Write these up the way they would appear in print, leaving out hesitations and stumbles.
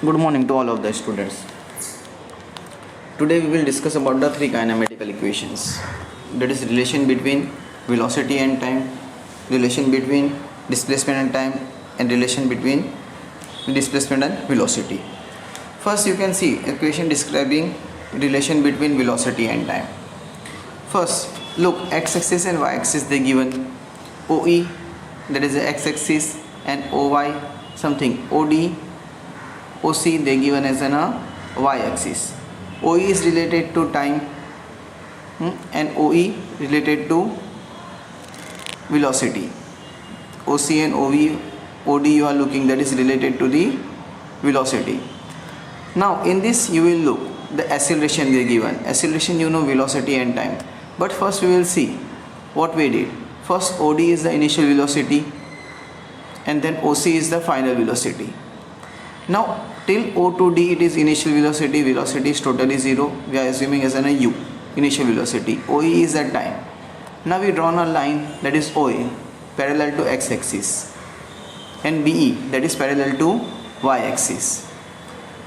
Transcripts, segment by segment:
Good morning to all of the students. Today we will discuss about the three kinematical equations. That is relation between velocity and time, relation between displacement and time, and relation between displacement and velocity. First you can see equation describing relation between velocity and time. First look, x-axis and y-axis they given OE, that is the x-axis, and OY something OD, OC they given as an y-axis. OE is related to time and OE related to velocity. OC and OD you are looking, that is related to the velocity. Now in this you will look the acceleration they given. Acceleration you know velocity and time. But first we will see what we did. First OD is the initial velocity and then OC is the final velocity. Now till O to D it is initial velocity, velocity is totally 0, we are assuming as an U, initial velocity. OE is the time. Now we drawn a line, that is OA, parallel to x-axis, and BE, that is parallel to y-axis.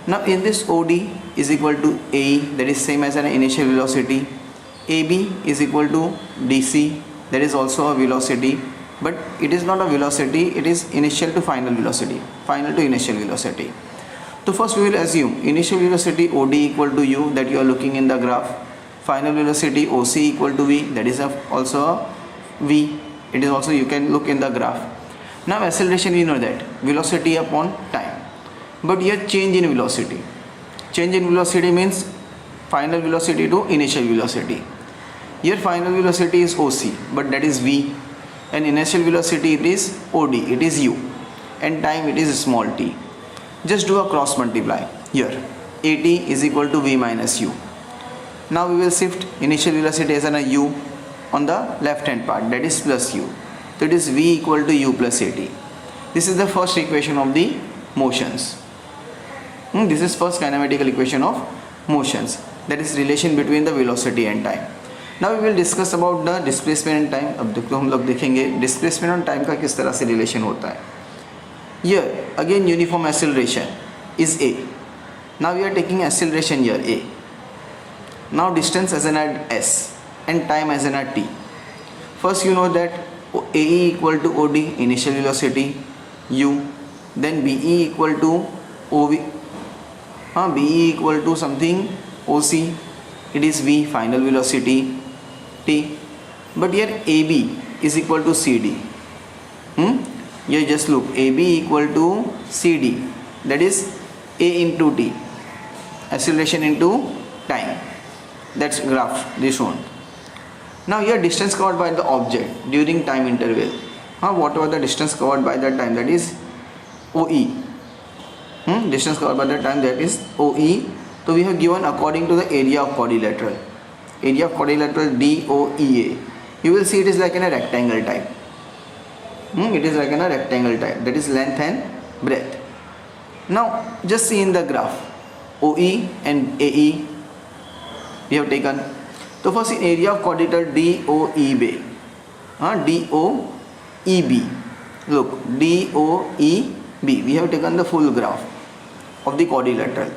Now in this OD is equal to AE, that is same as an initial velocity. AB is equal to DC, that is also a velocity, but it is not a velocity, it is initial to final velocity, final to initial velocity. So first we will assume initial velocity OD equal to U, that you are looking in the graph. Final velocity OC equal to V, that is also a V, it is also you can look in the graph. Now acceleration we know that velocity upon time, but here change in velocity. Change in velocity means final velocity to initial velocity. Here final velocity is OC, but that is V, and initial velocity it is OD, it is U, and time it is small t. Just do a cross multiply here. AT is equal to V minus U. Now we will shift initial velocity as an U on the left hand part, that is plus U. So it is V equal to U plus AT. This is the first equation of the motions. This is first kinematical equation of motions, that is relation between the velocity and time. Now we will discuss about the displacement and time. अब देखो हम लोग देखेंगे displacement और time का किस तरह से relation होता है. Here again uniform acceleration is A. Now we are taking acceleration here A. Now distance as an S and time as an T. First you know that AE equal to OD, initial velocity, U, then BE equal to OV, BE equal to something OC, it is V, final velocity, T. But here AB is equal to CD. Here just look, AB equal to CD, that is A into T, acceleration into time. That's graph this one. Now here distance covered by the object during time interval, whatever the distance covered by that time, that is OE. Distance covered by the time, that is OE. So we have given according to the area of quadrilateral. Area of quadrilateral DOEA. You will see it is like in a rectangle type. It is like in a rectangle type, that is length and breadth. Now just see in the graph OE and AE we have taken. So first in area of quadrilateral DOEB, DOEB, look DOEB, we have taken the full graph of the quadrilateral.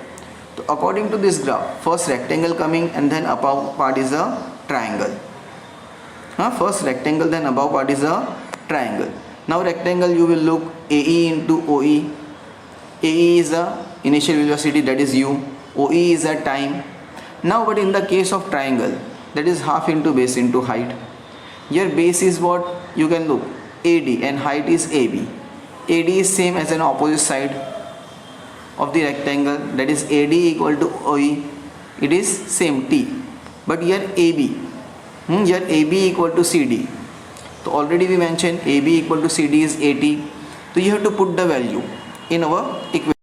So according to this graph, first rectangle coming and then above part is a triangle. First rectangle, then above part is a triangle. Now rectangle you will look AE into OE. AE is the initial velocity, that is U. OE is a time. Now but in the case of triangle, that is half into base into height. Here base is what you can look AD and height is AB. AD is same as an opposite side of the rectangle, that is AD equal to OE, it is same T. But here AB, here AB equal to CD. So already we mentioned AB equal to CD is 80. So you have to put the value in our equation.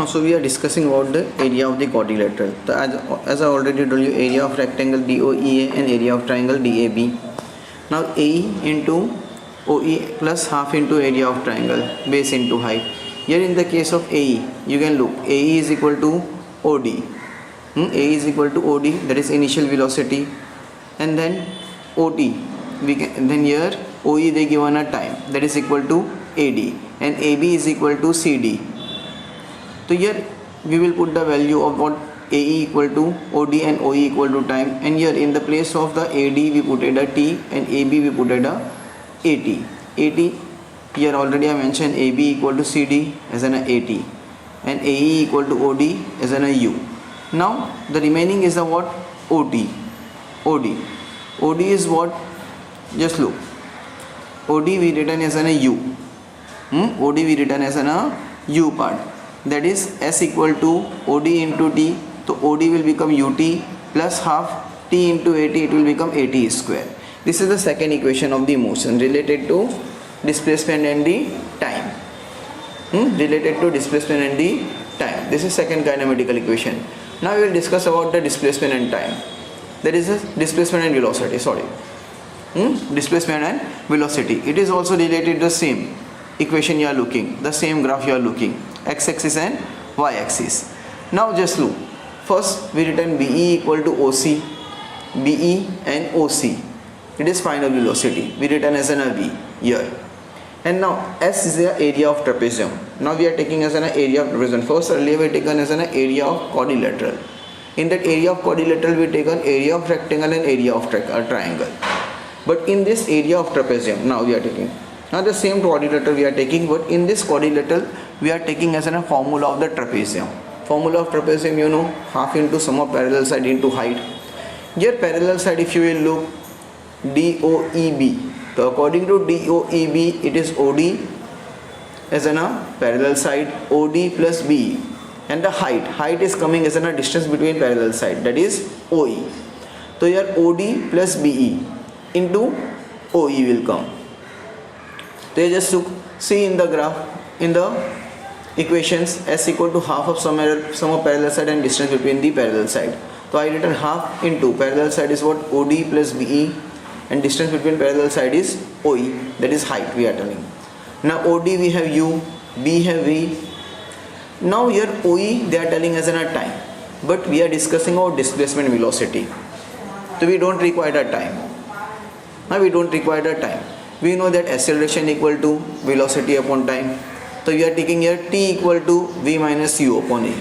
So we are discussing about the area of the quadrilateral. So as I already told you, area of rectangle DOEA and area of triangle DAB. Now AE into OE plus half into area of triangle, base into height. Here in the case of AE, you can look AE is equal to OD. AE is equal to OD, that is initial velocity, and then OT, then here OE they given a time, that is equal to AD, and AB is equal to CD, So here we will put the value of what AE equal to OD and OE equal to time, and here in the place of the AD we put it a T and AB we put it a AT. AT here already I mentioned AB equal to CD as an AT and AE equal to OD as an U. Now the remaining is the what? OD. OD is what? Just look. OD we written as an U. OD we written as an U part. That is S equal to OD into T. So OD will become UT plus half T into AT, it will become AT square. This is the second equation of the motion related to displacement and the time. Related to displacement and the time. This is second kinematical equation. Now we will discuss about the displacement and time. That is displacement and velocity. Displacement and velocity. It is also related to the same equation you are looking, the same graph you are looking, x-axis and y-axis. Now just look. First we written BE equal to OC, BE and OC. It is final velocity. We written as an V here. And now S is the area of trapezium. Now we are taking as an area of trapezium. First earlier we taken as an area of quadrilateral. In that area of quadrilateral we taken area of rectangle and area of triangle. But in this area of trapezium now we are taking. Now the same quadrilateral we are taking, but in this quadrilateral we are taking as a formula of the trapezium. Formula of trapezium, you know, half into sum of parallel side into height. Here parallel side, if you will look, DOEB. So according to DOEB, it is OD as a parallel side, OD plus BE, and the height is coming as a distance between parallel side, that is OE. So here OD plus BE into OE will come. So you just see in the graph, in the equations, S equal to half of sum of parallel side and distance between the parallel side. So I written half into parallel side is what? OD plus BE, and distance between parallel side is OE, that is height we are telling. Now OD we have U, B have V. Now here OE they are telling us in a time, but we are discussing about displacement velocity. So we don't require that time. Now we don't require that time. We know that acceleration equal to velocity upon time. So we are taking here T equal to V minus U upon A.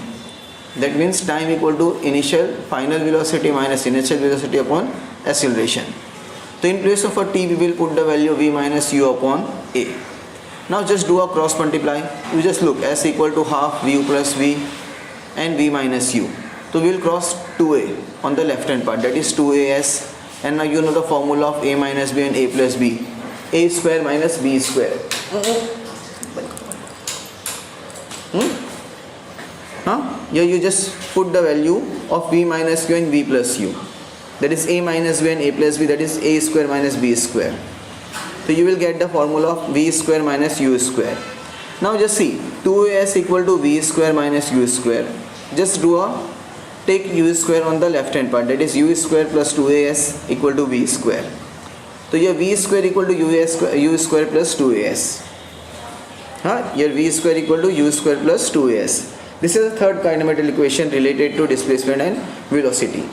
That means time equal to initial final velocity minus initial velocity upon acceleration. So in place of a T we will put the value V minus U upon A. Now just do a cross multiply. You just look, S equal to half V plus V and V minus U. So we will cross 2A on the left hand part, that is 2AS, and now you know the formula of A minus B and A plus B. A square minus B square. Here you just put the value of V minus U and V plus U. That is A minus B and A plus B, that is A square minus B square. So you will get the formula of V square minus U square. Now just see, 2AS equal to V square minus U square. Just take U square on the left hand part, that is U square plus 2AS equal to V square. So here V square equal to U square plus 2AS. Here V square equal to U square plus 2AS. This is the third kinematical equation related to displacement and velocity.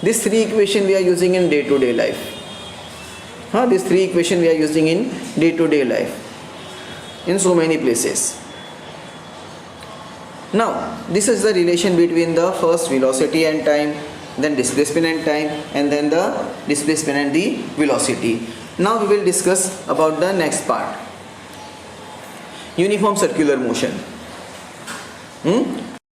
These three equations we are using in day-to-day life. These three equations we are using in day-to-day life in so many places. Now this is the relation between the first velocity and time, then displacement and time, and then the displacement and the velocity. Now we will discuss about the next part. Uniform circular motion.